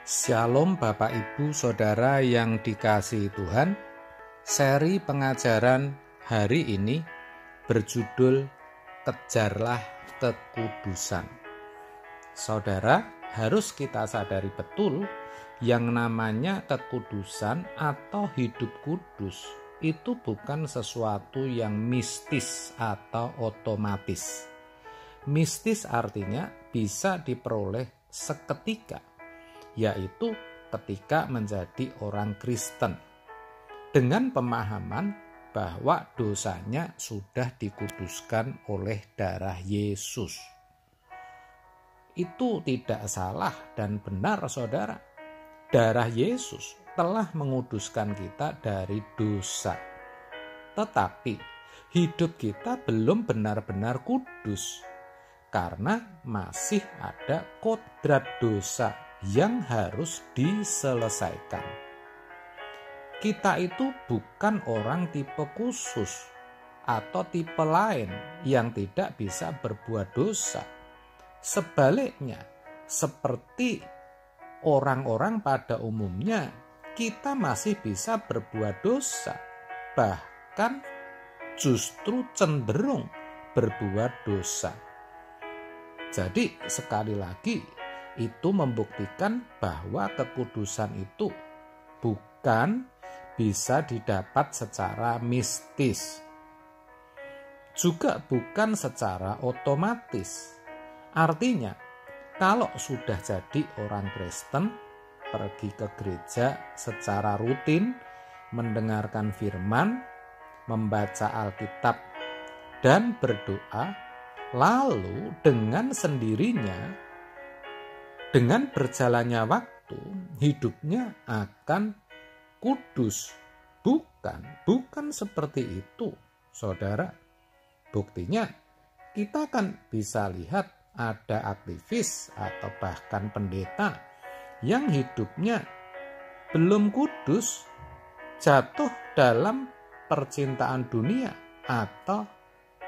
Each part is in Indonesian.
Shalom Bapak Ibu Saudara yang dikasihi Tuhan. Seri pengajaran hari ini berjudul Kejarlah Kekudusan. Saudara, harus kita sadari betul yang namanya kekudusan atau hidup kudus itu bukan sesuatu yang mistis atau otomatis. Mistis artinya bisa diperoleh seketika, yaitu ketika menjadi orang Kristen dengan pemahaman bahwa dosanya sudah dikuduskan oleh darah Yesus. Itu tidak salah dan benar, saudara. Darah Yesus telah menguduskan kita dari dosa. Tetapi hidup kita belum benar-benar kudus karena masih ada kodrat dosa yang harus diselesaikan. Kita itu bukan orang tipe khusus atau tipe lain yang tidak bisa berbuat dosa. Sebaliknya, seperti orang-orang pada umumnya, kita masih bisa berbuat dosa, bahkan justru cenderung berbuat dosa. Jadi sekali lagi, itu membuktikan bahwa kekudusan itu bukan bisa didapat secara mistis, juga bukan secara otomatis. Artinya, kalau sudah jadi orang Kristen, pergi ke gereja secara rutin, mendengarkan firman, membaca Alkitab, dan berdoa, lalu dengan sendirinya, dengan berjalannya waktu, hidupnya akan kudus. Bukan seperti itu, saudara. Buktinya, kita kan bisa lihat ada aktivis atau bahkan pendeta yang hidupnya belum kudus, jatuh dalam percintaan dunia atau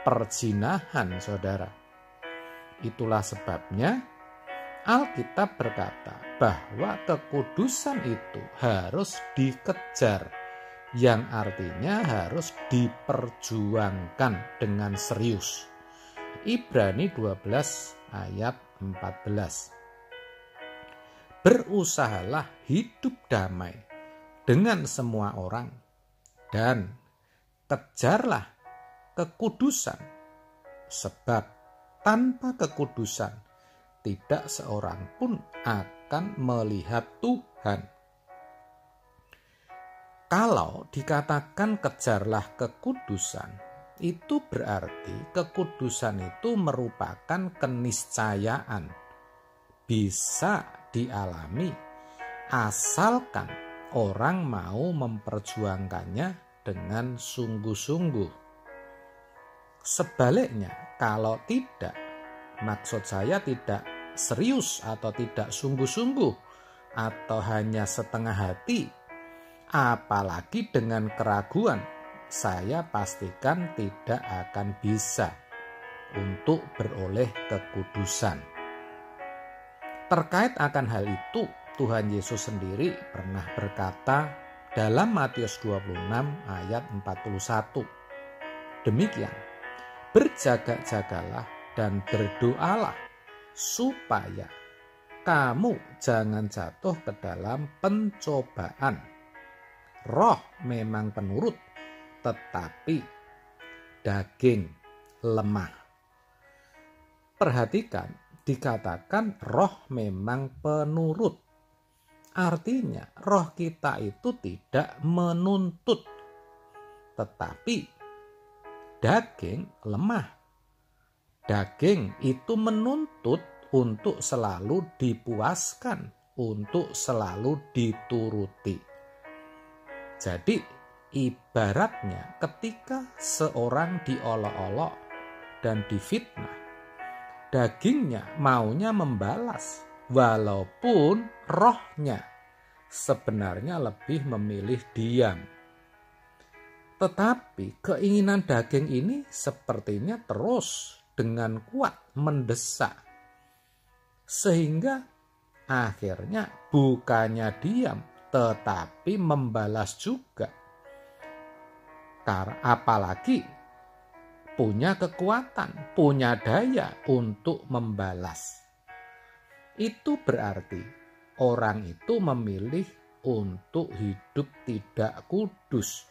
perzinahan, saudara. Itulah sebabnya Alkitab berkata bahwa kekudusan itu harus dikejar, yang artinya harus diperjuangkan dengan serius. Ibrani 12 ayat 14. Berusahalah hidup damai dengan semua orang dan kejarlah kekudusan, sebab tanpa kekudusan tidak seorang pun akan melihat Tuhan. Kalau dikatakan kejarlah kekudusan, itu berarti kekudusan itu merupakan keniscayaan, bisa dialami asalkan orang mau memperjuangkannya dengan sungguh-sungguh. Sebaliknya, kalau tidak, maksud saya tidak serius atau tidak sungguh-sungguh atau hanya setengah hati, apalagi dengan keraguan, saya pastikan tidak akan bisa untuk beroleh kekudusan. Terkait akan hal itu, Tuhan Yesus sendiri pernah berkata dalam Matius 26 ayat 41. Demikian, berjaga-jagalah dan berdoalah supaya kamu jangan jatuh ke dalam pencobaan. Roh memang penurut, tetapi daging lemah. Perhatikan, dikatakan roh memang penurut. Artinya roh kita itu tidak menuntut, tetapi daging lemah. Daging itu menuntut untuk selalu dipuaskan, untuk selalu dituruti. Jadi ibaratnya ketika seorang diolok-olok dan difitnah, dagingnya maunya membalas, walaupun rohnya sebenarnya lebih memilih diam. Tetapi keinginan daging ini sepertinya terus dengan kuat mendesak, sehingga akhirnya bukannya diam, tetapi membalas juga. Apalagi punya kekuatan, punya daya untuk membalas. Itu berarti orang itu memilih untuk hidup tidak kudus.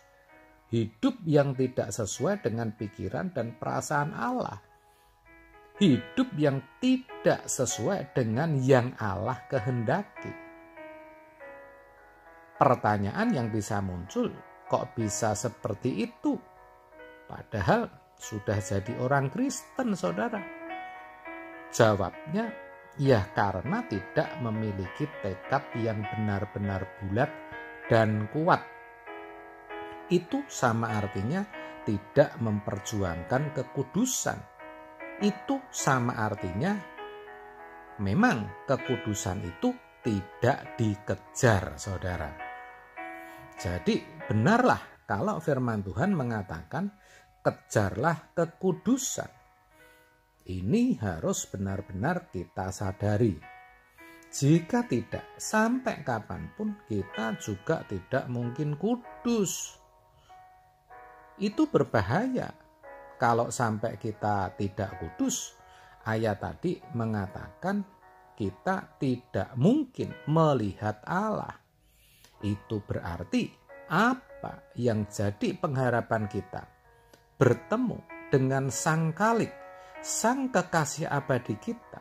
Hidup yang tidak sesuai dengan pikiran dan perasaan Allah. Hidup yang tidak sesuai dengan yang Allah kehendaki. Pertanyaan yang bisa muncul, kok bisa seperti itu? Padahal sudah jadi orang Kristen, saudara. Jawabnya, ya karena tidak memiliki tekad yang benar-benar bulat dan kuat. Itu sama artinya tidak memperjuangkan kekudusan. Itu sama artinya memang kekudusan itu tidak dikejar, saudara. Jadi benarlah kalau firman Tuhan mengatakan kejarlah kekudusan. Ini harus benar-benar kita sadari. Jika tidak, sampai kapanpun kita juga tidak mungkin kudus. Itu berbahaya. Kalau sampai kita tidak kudus, ayat tadi mengatakan kita tidak mungkin melihat Allah. Itu berarti apa yang jadi pengharapan kita? Bertemu dengan Sang Khalik, Sang Kekasih abadi kita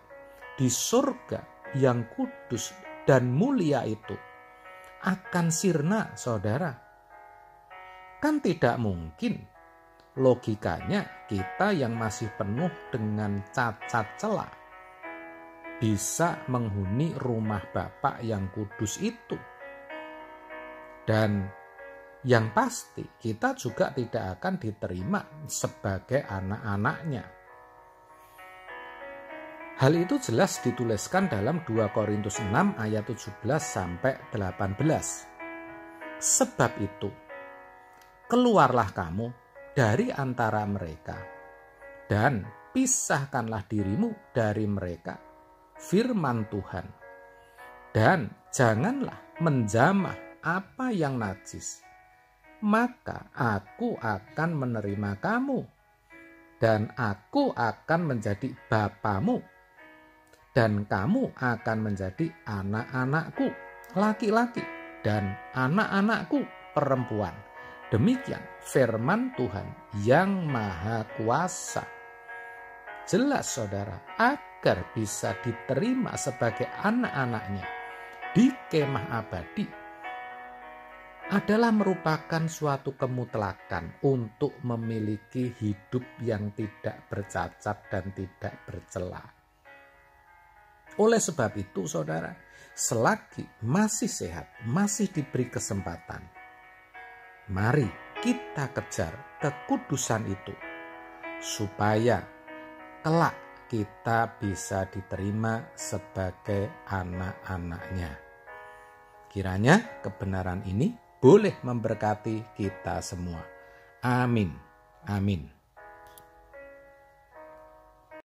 di surga yang kudus dan mulia itu akan sirna, saudara. Kan tidak mungkin, logikanya kita yang masih penuh dengan cacat celah bisa menghuni rumah Bapa yang kudus itu. Dan yang pasti kita juga tidak akan diterima sebagai anak-anaknya. Hal itu jelas dituliskan dalam 2 Korintus 6 ayat 17 sampai 18. Sebab itu, keluarlah kamu dari antara mereka dan pisahkanlah dirimu dari mereka, firman Tuhan. Dan janganlah menjamah apa yang najis, maka aku akan menerima kamu dan aku akan menjadi bapamu dan kamu akan menjadi anak-anakku laki-laki dan anak-anakku perempuan. Demikian firman Tuhan yang Maha Kuasa. Jelas, saudara, agar bisa diterima sebagai anak-anaknya di kemah abadi adalah merupakan suatu kemutlakan untuk memiliki hidup yang tidak bercacat dan tidak bercela. Oleh sebab itu, saudara, selagi masih sehat, masih diberi kesempatan, mari kita kejar kekudusan itu supaya kelak kita bisa diterima sebagai anak-anaknya. Kiranya kebenaran ini boleh memberkati kita semua. Amin. Amin.